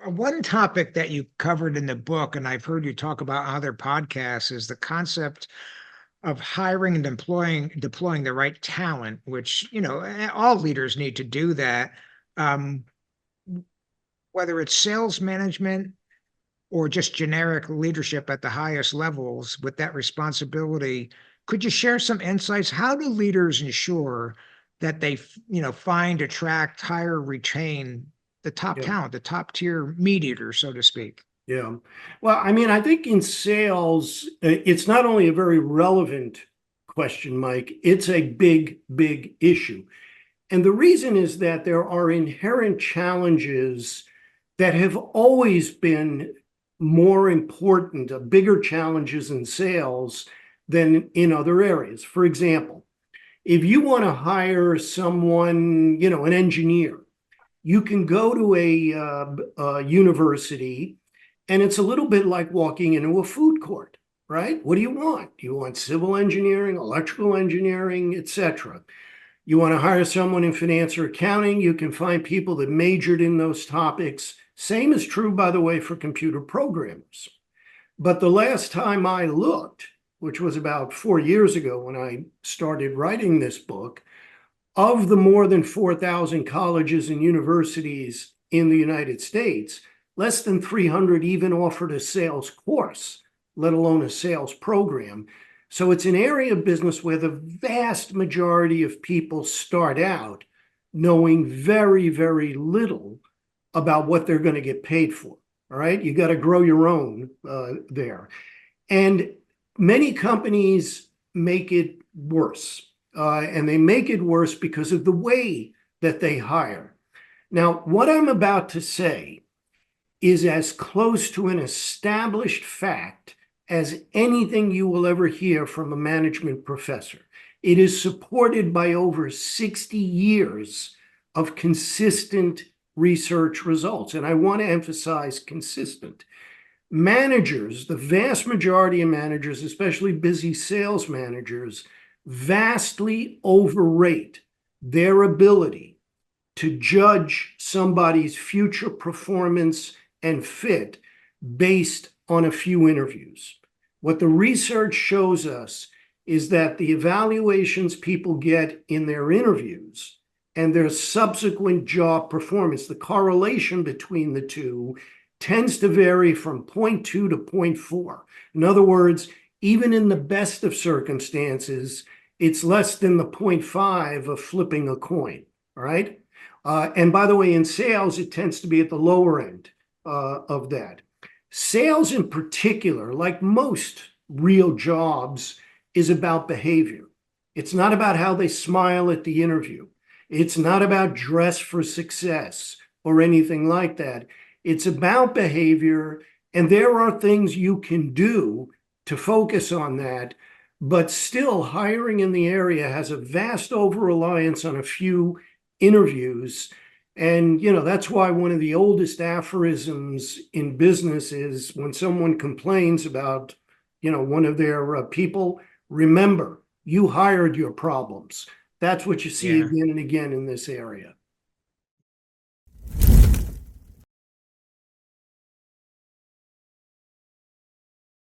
One topic that you covered in the book, and I've heard you talk about on other podcasts, is the concept of hiring and deploying the right talent, which, all leaders need to do that. Um, whether it's sales management or just generic leadership at the highest levels with that responsibility, could you share some insights? How do leaders ensure that they, find, attract, hire, retain the top Yeah. talent, the top tier meat eater, so to speak? Yeah. Well, I mean, I think in sales, it's not only a very relevant question, Mike, it's a big, big issue. And the reason is that there are inherent challenges that have always been more important, bigger challenges in sales than in other areas. For example, if you want to hire someone, an engineer, you can go to a university, and it's a little bit like walking into a food court, right? What do you want? You want civil engineering, electrical engineering, etc. You want to hire someone in finance or accounting, you can find people that majored in those topics. Same is true, by the way, for computer programmers. But the last time I looked, which was about 4 years ago when I started writing this book, of the more than 4,000 colleges and universities in the United States, less than 300 even offered a sales course, let alone a sales program. So it's an area of business where the vast majority of people start out knowing very, very little about what they're going to get paid for. All right. You got to grow your own there. And many companies make it worse. And they make it worse because of the way that they hire. Now, what I'm about to say is as close to an established fact as anything you will ever hear from a management professor. It is supported by over 60 years of consistent research results. And I want to emphasize consistent. Managers, the vast majority of managers, especially busy sales managers, vastly overrate their ability to judge somebody's future performance and fit based on a few interviews. What the research shows us is that the evaluations people get in their interviews and their subsequent job performance, the correlation between the two tends to vary from 0.2 to 0.4. In other words, even in the best of circumstances, it's less than the 0.5 of flipping a coin, all right? And by the way, in sales, it tends to be at the lower end of that. Sales in particular, like most real jobs, is about behavior. It's not about how they smile at the interview. It's not about dress for success or anything like that. It's about behavior, and there are things you can do to focus on that, but still hiring in the area has a vast over-reliance on a few interviews. And, that's why one of the oldest aphorisms in business is when someone complains about, one of their people, remember, you hired your problems. That's what you see Yeah. again and again in this area.